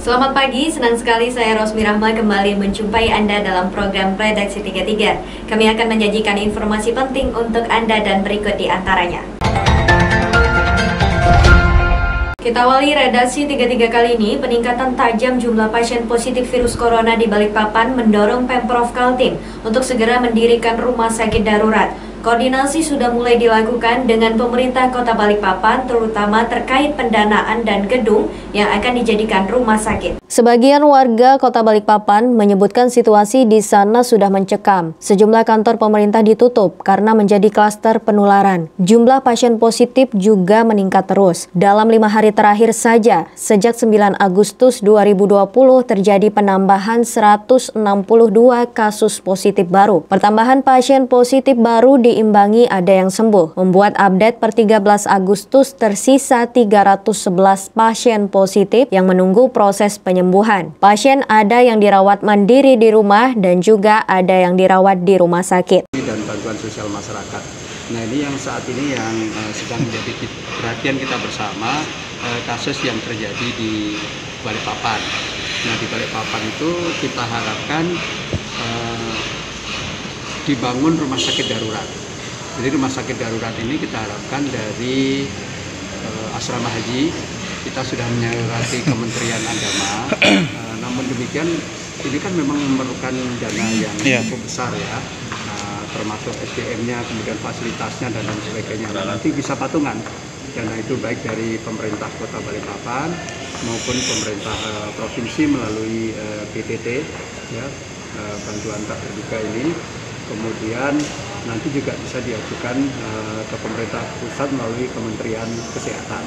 Selamat pagi, senang sekali saya Rosmi Rahma kembali menjumpai Anda dalam program Redaksi 33. Kami akan menyajikan informasi penting untuk Anda dan berikut di antaranya. Kita awali redaksi 33 kali ini, peningkatan tajam jumlah pasien positif virus corona di Balikpapan mendorong Pemprov Kaltim untuk segera mendirikan rumah sakit darurat. Koordinasi sudah mulai dilakukan dengan pemerintah Kota Balikpapan, terutama terkait pendanaan dan gedung yang akan dijadikan rumah sakit. Sebagian warga Kota Balikpapan menyebutkan situasi di sana sudah mencekam. Sejumlah kantor pemerintah ditutup karena menjadi klaster penularan. Jumlah pasien positif juga meningkat terus. Dalam 5 hari terakhir saja, sejak 9 Agustus 2020 terjadi penambahan 162 kasus positif baru. Pertambahan pasien positif baru diimbangi ada yang sembuh. Membuat update per 13 Agustus tersisa 311 pasien positif yang menunggu proses penyembuhan. Pasien ada yang dirawat mandiri di rumah dan juga ada yang dirawat di rumah sakit. Dan bantuan sosial masyarakat. Nah, ini yang saat ini yang sedang menjadi perhatian kita bersama, kasus yang terjadi di Balikpapan. Nah, di Balikpapan itu kita harapkan dibangun rumah sakit darurat. Jadi rumah sakit darurat ini kita harapkan dari asrama haji. Kita sudah menyurati Kementerian Agama, namun demikian ini kan memang memerlukan dana yang cukup besar ya, termasuk SDM-nya, kemudian fasilitasnya dan lain sebagainya. Nah, nanti bisa patungan dana itu baik dari pemerintah Kota Balikpapan maupun pemerintah provinsi melalui PTT, ya, bantuan tak terduga ini. Kemudian nanti juga bisa diajukan ke pemerintah pusat melalui Kementerian Kesehatan.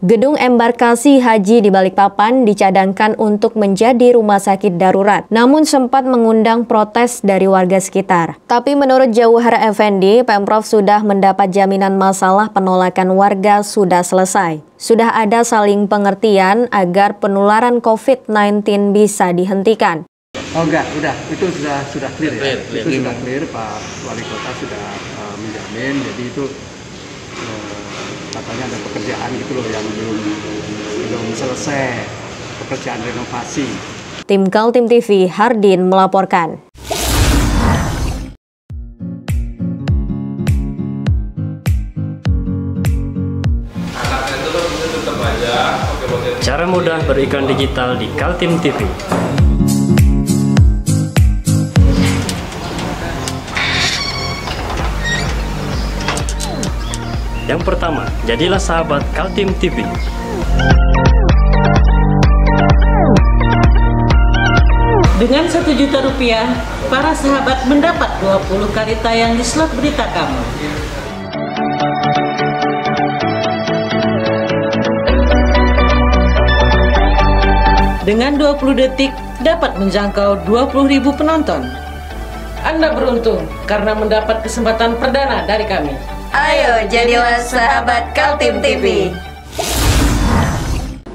Gedung embarkasi haji di Balikpapan dicadangkan untuk menjadi rumah sakit darurat, namun sempat mengundang protes dari warga sekitar. Tapi menurut Jauhar Effendi, Pemprov sudah mendapat jaminan masalah penolakan warga sudah selesai. Sudah ada saling pengertian agar penularan COVID-19 bisa dihentikan. Oh enggak, itu sudah clear ya. Itu sudah clear, Pak Wali Kota sudah menjamin. Jadi itu katanya ada pekerjaan gitu loh yang belum selesai, pekerjaan renovasi. Tim Kaltim TV, Hardin melaporkan. Cara mudah beriklan digital di Kaltim TV. Yang pertama, jadilah sahabat Kaltim TV. Dengan Rp1 juta, para sahabat mendapat 20 kali tayang di slot berita kamu. Dengan 20 detik, dapat menjangkau 20.000 penonton. Anda beruntung karena mendapat kesempatan perdana dari kami. Ayo jadilah sahabat Kaltim TV.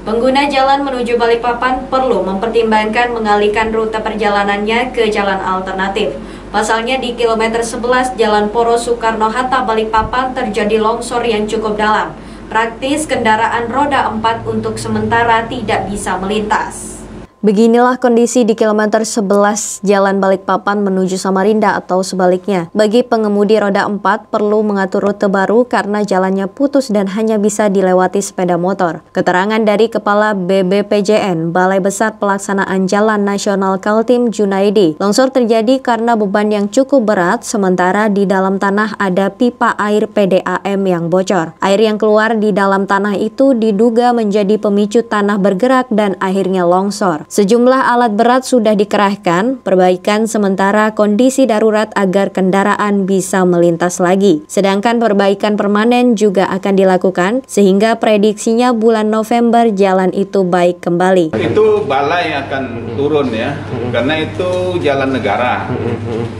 Pengguna jalan menuju Balikpapan perlu mempertimbangkan mengalihkan rute perjalanannya ke jalan alternatif. Pasalnya di kilometer 11 Jalan Poros Soekarno-Hatta Balikpapan terjadi longsor yang cukup dalam. Praktis kendaraan roda 4 untuk sementara tidak bisa melintas. Beginilah kondisi di kilometer 11 Jalan Balikpapan menuju Samarinda atau sebaliknya. Bagi pengemudi roda 4 perlu mengatur rute baru karena jalannya putus dan hanya bisa dilewati sepeda motor. Keterangan dari Kepala BBPJN, Balai Besar Pelaksanaan Jalan Nasional Kaltim Junaidi, longsor terjadi karena beban yang cukup berat sementara di dalam tanah ada pipa air PDAM yang bocor. Air yang keluar di dalam tanah itu diduga menjadi pemicu tanah bergerak dan akhirnya longsor. Sejumlah alat berat sudah dikerahkan, perbaikan sementara kondisi darurat agar kendaraan bisa melintas lagi. Sedangkan perbaikan permanen juga akan dilakukan, sehingga prediksinya bulan November jalan itu baik kembali. Itu balai akan turun ya, karena itu jalan negara.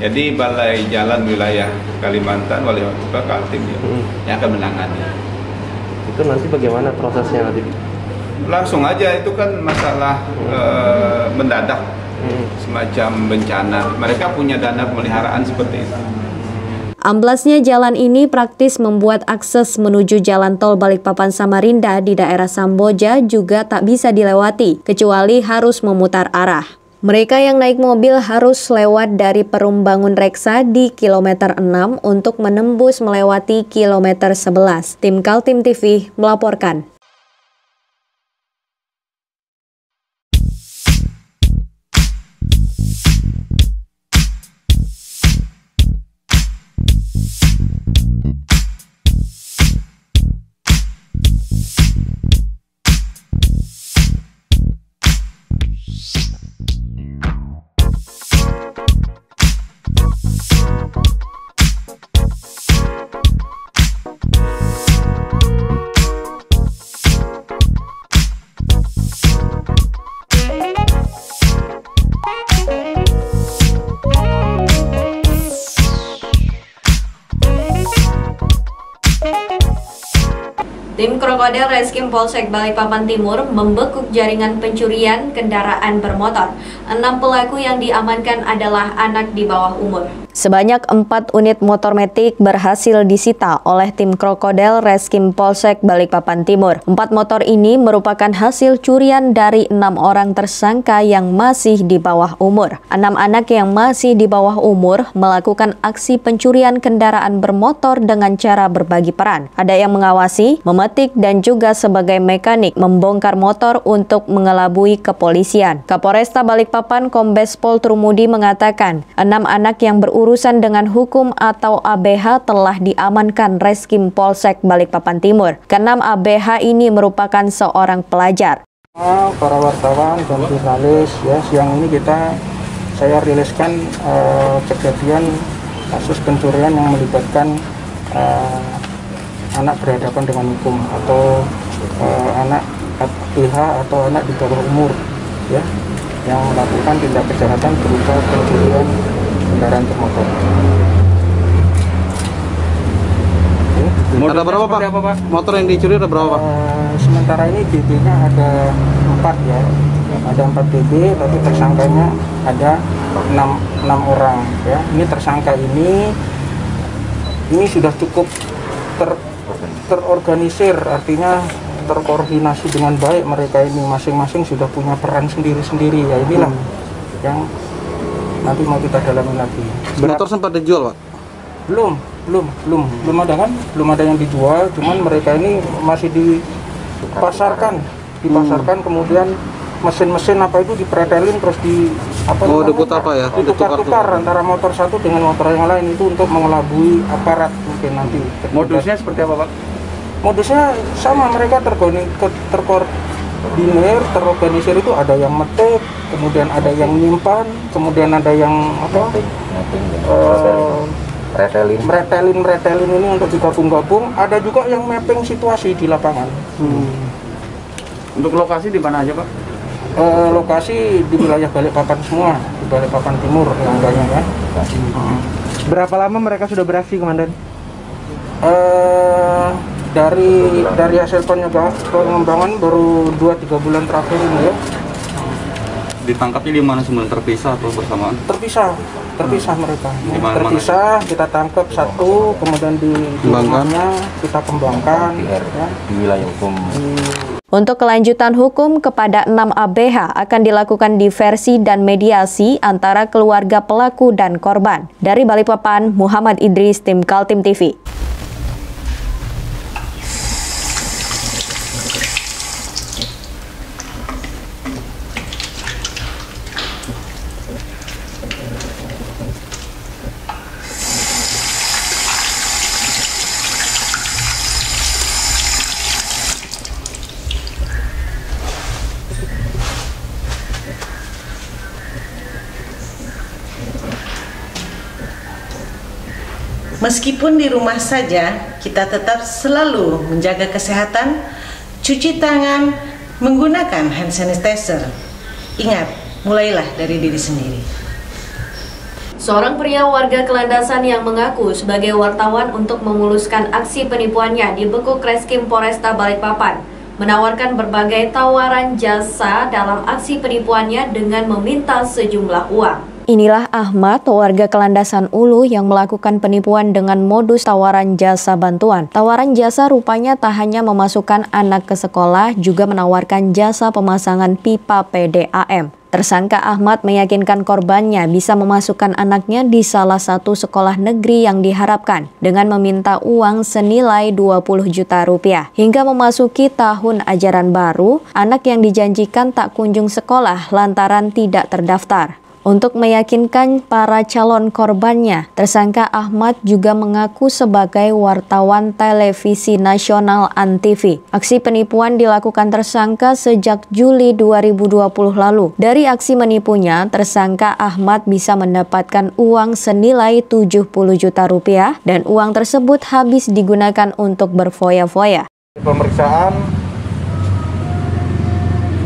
Jadi balai jalan wilayah Kalimantan, Wali Kota Kaltim yang akan menangani. Itu nanti bagaimana prosesnya nanti? Langsung aja, itu kan masalah mendadak, semacam bencana. Mereka punya dana pemeliharaan seperti itu. Amblasnya jalan ini praktis membuat akses menuju jalan tol Balikpapan Samarinda di daerah Samboja juga tak bisa dilewati, kecuali harus memutar arah. Mereka yang naik mobil harus lewat dari Perum Bangun Reksa di kilometer 6 untuk menembus melewati kilometer 11. Tim Kaltim TV melaporkan. Tim Krokodil Reskim Polsek Balikpapan Timur membekuk jaringan pencurian kendaraan bermotor. 6 pelaku yang diamankan adalah anak di bawah umur. Sebanyak 4 unit motor metik berhasil disita oleh tim Krokodil Reskim Polsek Balikpapan Timur. 4 motor ini merupakan hasil curian dari 6 orang tersangka yang masih di bawah umur. 6 anak yang masih di bawah umur melakukan aksi pencurian kendaraan bermotor dengan cara berbagi peran. Ada yang mengawasi, memetik, dan juga sebagai mekanik membongkar motor untuk mengelabui kepolisian. Kapolresta Balikpapan Kombes Pol Trumudi mengatakan, 6 anak yang berurusan dengan hukum atau ABH telah diamankan Reskim Polsek Balikpapan Timur. Ke-6 ABH ini merupakan seorang pelajar. Para wartawan dan jurnalis, ya, siang ini saya riliskan kejadian kasus pencurian yang melibatkan anak berhadapan dengan hukum atau anak ABH atau anak di bawah umur, ya, yang melakukan tindak kejahatan berupa pencurian kendaraan bermotor. Ada berapa Pak? Motor yang dicuri ada berapa Pak? Sementara ini BB-nya ada 4 ya, ada 4 BB, tapi tersangkanya ada 6 orang ya. Ini tersangka ini sudah cukup terorganisir, artinya terkoordinasi dengan baik. Mereka ini masing-masing sudah punya peran sendiri-sendiri ya. Inilah yang nanti mau kita dalami lagi. Motor sempat dijual Pak? Belum ada kan? Belum ada yang dijual, cuman mereka ini masih dipasarkan, kemudian mesin-mesin apa itu dipretelin terus ditukar-tukar antara motor satu dengan motor yang lain itu untuk mengelabui aparat mungkin nanti. Modusnya seperti apa Pak? Modusnya sama, mereka terorganisir itu ada yang metik, kemudian ada yang nyimpan, kemudian ada yang meretelin ini untuk digabung-gabung, ada juga yang mapping situasi di lapangan. Untuk lokasi di mana aja Pak? Lokasi di wilayah Balikpapan semua, di Balikpapan Timur yang banyak ya. Berapa lama mereka sudah beraksi, Komandan? Dari hasil pengembangan baru 2-3 bulan terakhir ini ya. Ditangkapnya di mana semua, terpisah atau bersamaan? Terpisah mereka. Terpisah, kita tangkap satu, kemudian di rumahnya kita kembangkan ya. Di wilayah hukum. Untuk kelanjutan hukum kepada 6 ABH akan dilakukan diversi dan mediasi antara keluarga pelaku dan korban. Dari Balikpapan, Muhammad Idris, Tim Kaltim TV. Meskipun di rumah saja, kita tetap selalu menjaga kesehatan, cuci tangan, menggunakan hand sanitizer. Ingat, mulailah dari diri sendiri. Seorang pria warga Kelandasan yang mengaku sebagai wartawan untuk memuluskan aksi penipuannya dibekuk Reskim Polresta Balikpapan, menawarkan berbagai tawaran jasa dalam aksi penipuannya dengan meminta sejumlah uang. Inilah Ahmad, warga Kelandasan Ulu yang melakukan penipuan dengan modus tawaran jasa bantuan. Tawaran jasa rupanya tak hanya memasukkan anak ke sekolah, juga menawarkan jasa pemasangan pipa PDAM. Tersangka Ahmad meyakinkan korbannya bisa memasukkan anaknya di salah satu sekolah negeri yang diharapkan dengan meminta uang senilai 20 juta rupiah. Hingga memasuki tahun ajaran baru, anak yang dijanjikan tak kunjung sekolah lantaran tidak terdaftar. Untuk meyakinkan para calon korbannya, tersangka Ahmad juga mengaku sebagai wartawan televisi nasional ANTV. Aksi penipuan dilakukan tersangka sejak Juli 2020 lalu. Dari aksi menipunya, tersangka Ahmad bisa mendapatkan uang senilai 70 juta rupiah dan uang tersebut habis digunakan untuk berfoya-foya. Pemeriksaan,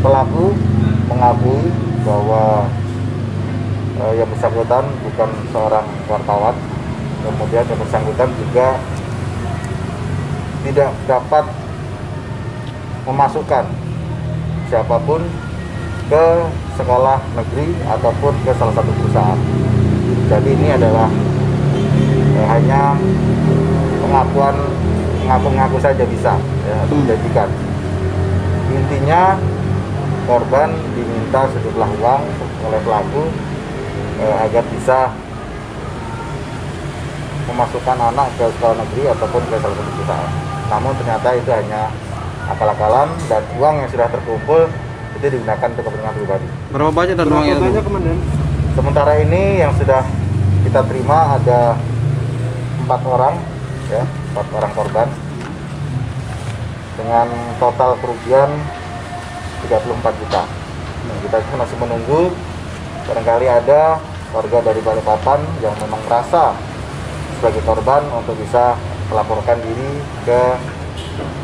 pelaku mengakui bahwa yang bersangkutan bukan seorang wartawan, kemudian yang bersangkutan juga tidak dapat memasukkan siapapun ke sekolah negeri ataupun ke salah satu perusahaan. Jadi ini adalah hanya pengakuan, ngaku-ngaku saja bisa, ya, atau menjanjikan. Intinya korban diminta sejumlah uang oleh pelaku agar bisa memasukkan anak ke sekolah negeri ataupun ke salah satu perusahaan. Namun ternyata itu hanya akal-akalan dan uang yang sudah terkumpul itu digunakan untuk kepentingan pribadi. Berapa banyak dan uangnya? Sementara ini yang sudah kita terima ada 4 orang, ya, 4 orang korban dengan total kerugian 34 juta. Nah, kita masih menunggu. Barangkali ada warga dari Balikpapan yang memang merasa sebagai korban untuk bisa melaporkan diri ke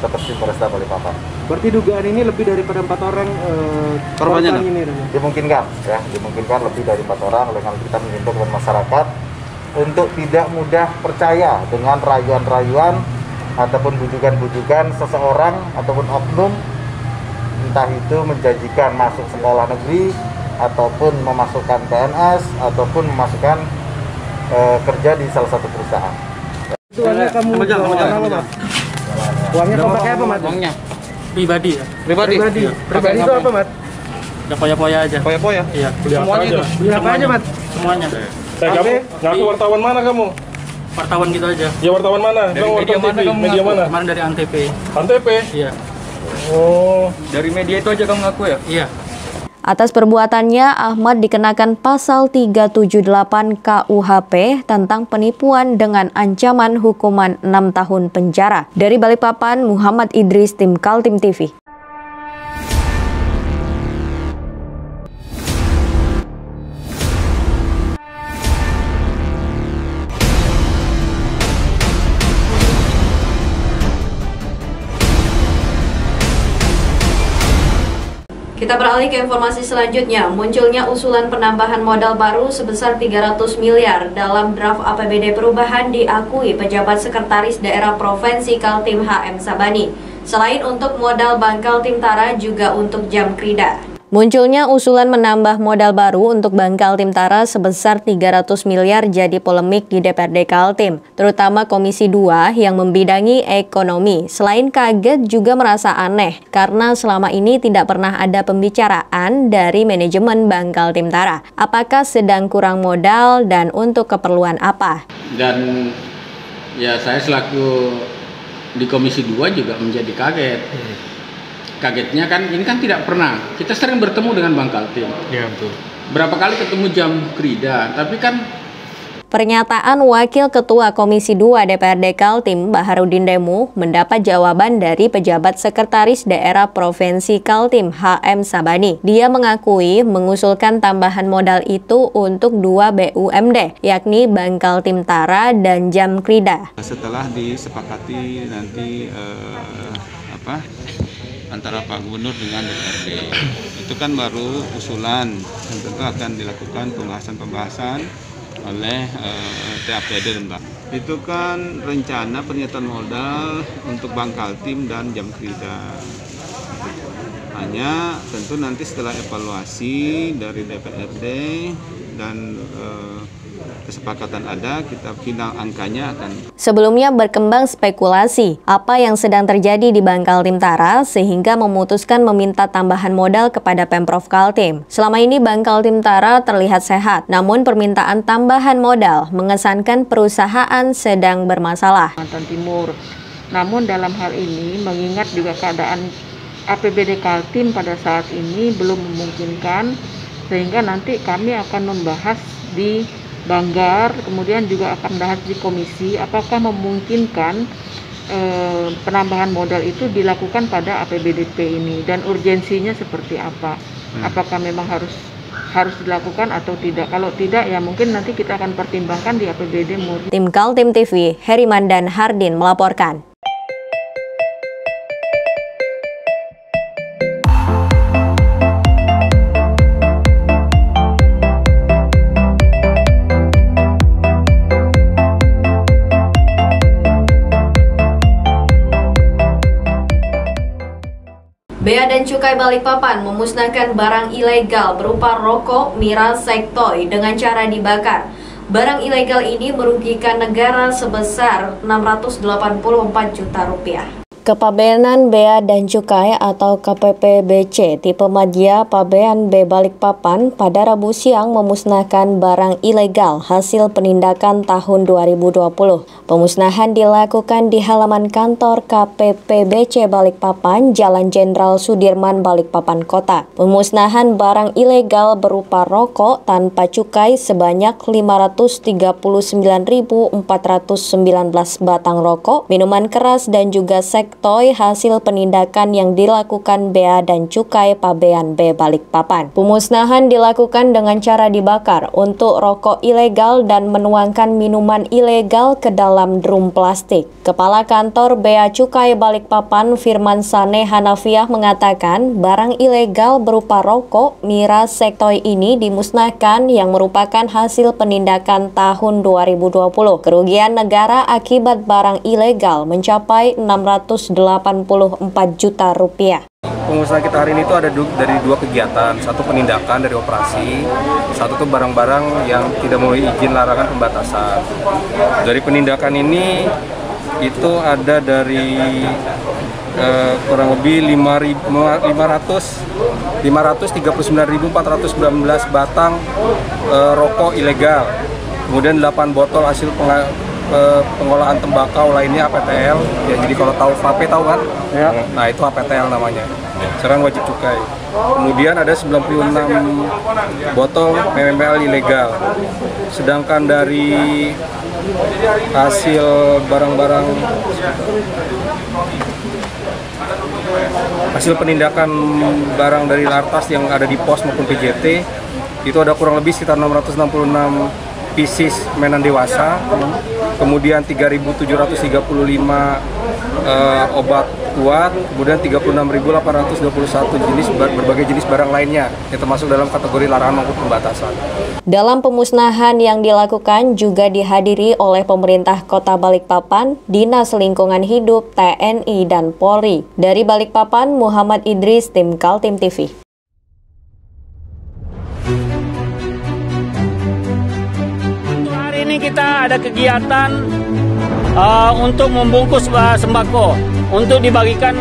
Satreskrim Polresta Balikpapan. Berarti dugaan ini lebih daripada 4 orang korbannya ini? Dimungkinkan, ya, dimungkinkan lebih dari 4 orang. Oleh karena kita mengimbau kepada masyarakat untuk tidak mudah percaya dengan rayuan-rayuan ataupun bujukan-bujukan seseorang ataupun oknum, entah itu menjanjikan masuk sekolah negeri ataupun memasukkan PNS ataupun memasukkan kerja di salah satu perusahaan. Uangnya kamu uangnya kamu pakai apa, Mat? Uangnya Pribadi ya. Pribadi itu apa, Mat? Udah poya-poya aja. Poya-poya? Iya. Semuanya itu? Beli apa aja, Mat? Semuanya. Kamu ngaku wartawan mana kamu? Wartawan gitu aja. Ya wartawan mana? Dari media mana kamu media ngaku? mana? Kemarin dari ANTV. ANTV? Iya. Oh. Dari media itu aja kamu ngaku ya? Iya. Atas perbuatannya, Ahmad dikenakan pasal 378 KUHP tentang penipuan dengan ancaman hukuman 6 tahun penjara. Dari Balikpapan, Muhammad Idris, tim Kaltim TV. Kita beralih ke informasi selanjutnya. Munculnya usulan penambahan modal baru sebesar 300 miliar dalam draft APBD perubahan diakui pejabat sekretaris daerah Provinsi Kaltim HM Sabani. Selain untuk modal Bank Kaltim Tara, juga untuk jam krida. Munculnya usulan menambah modal baru untuk Bank Kaltim Tara sebesar 300 miliar jadi polemik di DPRD Kaltim, terutama Komisi 2 yang membidangi ekonomi. Selain kaget, juga merasa aneh karena selama ini tidak pernah ada pembicaraan dari manajemen Bank Kaltim Tara. Apakah sedang kurang modal dan untuk keperluan apa? Dan ya saya selaku di Komisi 2 juga menjadi kaget. Kagetnya kan ini kan tidak pernah, kita sering bertemu dengan Bank Kaltim. Iya betul. Berapa kali ketemu jam krida, tapi kan Pernyataan Wakil Ketua Komisi 2 DPRD Kaltim, Baharudin Demu, mendapat jawaban dari pejabat Sekretaris Daerah Provinsi Kaltim, HM Sabani. Dia mengakui mengusulkan tambahan modal itu untuk 2 BUMD, yakni Bank Kaltim Tara dan Jam Krida. Setelah disepakati nanti antara Pak Gubernur dengan DPRD, itu kan baru usulan dan tentu akan dilakukan pembahasan oleh TAPD dan Bank. Itu kan rencana pernyataan modal untuk Bank Kaltim dan Jam Krida. Hanya tentu nanti setelah evaluasi dari DPRD dan kesepakatan ada, kita final angkanya akan. Sebelumnya berkembang spekulasi apa yang sedang terjadi di Bangkal Timtara sehingga memutuskan meminta tambahan modal kepada Pemprov Kaltim. Selama ini Bangkal Timtara terlihat sehat, namun permintaan tambahan modal mengesankan perusahaan sedang bermasalah. Kalimantan Timur. Namun dalam hal ini mengingat juga keadaan APBD Kaltim pada saat ini belum memungkinkan, sehingga nanti kami akan membahas di Banggar, kemudian juga akan membahas di komisi apakah memungkinkan penambahan modal itu dilakukan pada APBDP ini dan urgensinya seperti apa. Apakah memang harus dilakukan atau tidak. Kalau tidak ya mungkin nanti kita akan pertimbangkan di APBD murni. Tim Kaltim TV, Heriman dan Hardin melaporkan. Bea dan Cukai Balikpapan memusnahkan barang ilegal berupa rokok, miras, sektoy dengan cara dibakar. Barang ilegal ini merugikan negara sebesar Rp684 juta. Kepabeanan Bea dan Cukai atau KPPBC tipe Madya Pabean B Balikpapan pada Rabu siang memusnahkan barang ilegal hasil penindakan tahun 2020. Pemusnahan dilakukan di halaman kantor KPPBC Balikpapan, Jalan Jenderal Sudirman, Balikpapan Kota. Pemusnahan barang ilegal berupa rokok tanpa cukai sebanyak 539.419 batang rokok, minuman keras dan juga sektoy hasil penindakan yang dilakukan Bea dan Cukai Pabean B Balikpapan. Pemusnahan dilakukan dengan cara dibakar untuk rokok ilegal dan menuangkan minuman ilegal ke dalam drum plastik. Kepala Kantor Bea Cukai Balikpapan Firman Sane Hanafiah mengatakan barang ilegal berupa rokok, miras, sektoy ini dimusnahkan yang merupakan hasil penindakan tahun 2020. Kerugian negara akibat barang ilegal mencapai Rp684 juta. Pemusnahan kita hari ini itu ada dari dua kegiatan, satu penindakan dari operasi, satu itu barang-barang yang tidak memenuhi izin larangan pembatasan. Dari penindakan ini itu ada dari kurang lebih 539.419 batang rokok ilegal, kemudian 8 botol hasil pengolahan tembakau lainnya APTL ya, jadi kalau tahu vape tahu kan ya. Nah itu APTL namanya, sekarang wajib cukai. Kemudian ada 96 botol MML ilegal, sedangkan dari hasil barang-barang hasil penindakan barang dari Lartas yang ada di pos maupun PJT itu ada kurang lebih sekitar 666 pieces mainan dewasa, kemudian 3.735 obat kuat, kemudian 36.821 jenis berbagai jenis barang lainnya yang termasuk dalam kategori larangan maupun pembatasan. Dalam pemusnahan yang dilakukan juga dihadiri oleh pemerintah Kota Balikpapan, Dinas Lingkungan Hidup, TNI, dan Polri. Dari Balikpapan, Muhammad Idris, Tim Kaltim TV. Ini kita ada kegiatan untuk membungkus sembako untuk dibagikan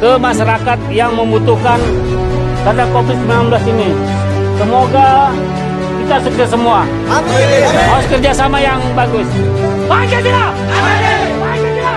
ke masyarakat yang membutuhkan karena COVID-19 ini. Semoga kita sukses semua. Harus kerjasama yang bagus. Pancasila! Pancasila! Pancasila!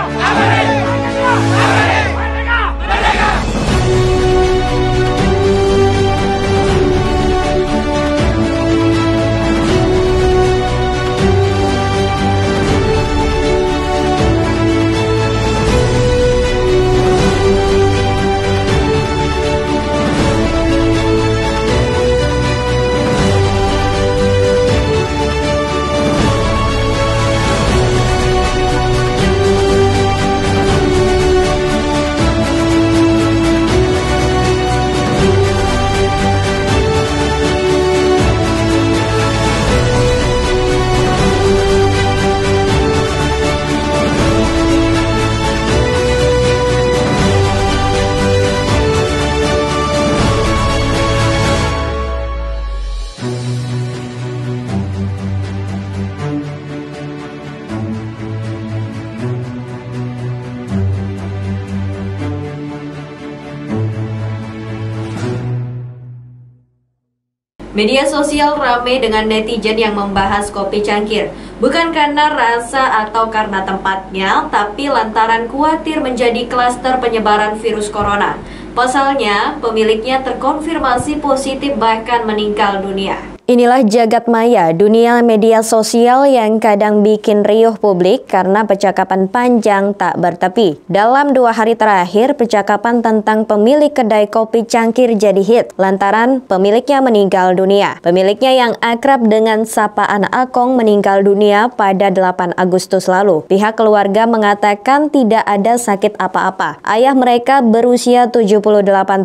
Media sosial ramai dengan netizen yang membahas kopi cangkir. Bukan karena rasa atau karena tempatnya, tapi lantaran khawatir menjadi klaster penyebaran virus corona. Pasalnya, pemiliknya terkonfirmasi positif bahkan meninggal dunia. Inilah jagat maya dunia media sosial yang kadang bikin riuh publik karena percakapan panjang tak bertepi. Dalam 2 hari terakhir, percakapan tentang pemilik kedai kopi cangkir jadi hit lantaran pemiliknya meninggal dunia. Pemiliknya yang akrab dengan sapaan Akong meninggal dunia pada 8 Agustus lalu. Pihak keluarga mengatakan tidak ada sakit apa-apa. Ayah mereka berusia 78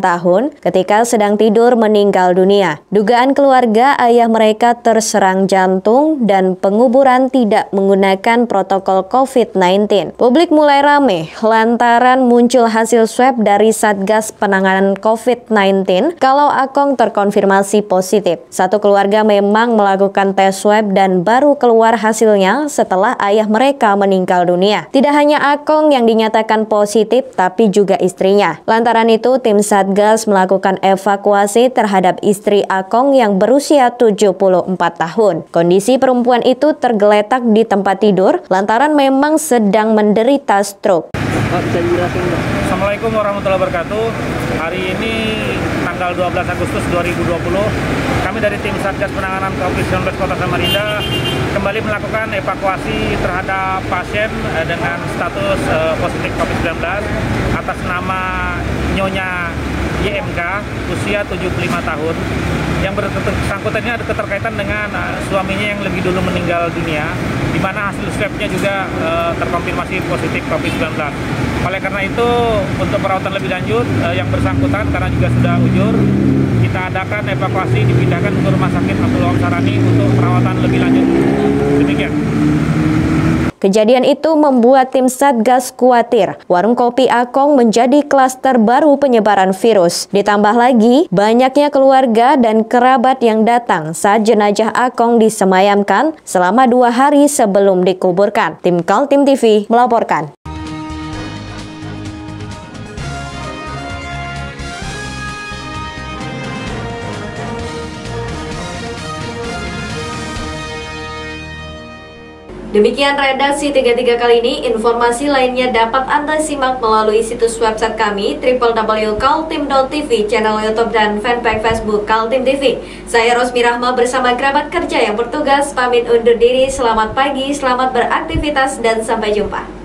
tahun ketika sedang tidur meninggal dunia. Dugaan keluarga ayah mereka terserang jantung dan penguburan tidak menggunakan protokol COVID-19. Publik mulai ramai lantaran muncul hasil swab dari Satgas Penanganan COVID-19 kalau Akong terkonfirmasi positif. Satu keluarga memang melakukan tes swab dan baru keluar hasilnya setelah ayah mereka meninggal dunia. Tidak hanya Akong yang dinyatakan positif, tapi juga istrinya. Lantaran itu, tim Satgas melakukan evakuasi terhadap istri Akong yang berusia 74 tahun. Kondisi perempuan itu tergeletak di tempat tidur lantaran memang sedang menderita stroke. Assalamualaikum warahmatullahi wabarakatuh. Hari ini tanggal 12 Agustus 2020, kami dari tim Satgas Penanganan COVID-19 Kota Samarinda kembali melakukan evakuasi terhadap pasien dengan status positif COVID-19 atas nama Nyonya YMK, usia 75 tahun. Yang bersangkutan ini ada keterkaitan dengan suaminya yang lebih dulu meninggal dunia, di mana hasil swabnya juga terkonfirmasi positif COVID-19. Oleh karena itu, untuk perawatan lebih lanjut, yang bersangkutan karena juga sudah ujur, kita adakan evakuasi dipindahkan ke Rumah Sakit Abdul Wahab Sarani untuk perawatan lebih lanjut. Demikian. Kejadian itu membuat tim Satgas khawatir warung kopi Akong menjadi klaster baru penyebaran virus. Ditambah lagi, banyaknya keluarga dan kerabat yang datang saat jenazah Akong disemayamkan selama 2 hari sebelum dikuburkan. Tim Kaltim TV melaporkan. Demikian redaksi 33 kali ini. Informasi lainnya dapat Anda simak melalui situs website kami www.kaltim.tv, channel YouTube dan fanpage Facebook Kaltim TV. Saya Rosmi Rahma bersama kerabat kerja yang bertugas pamit undur diri. Selamat pagi, selamat beraktivitas dan sampai jumpa.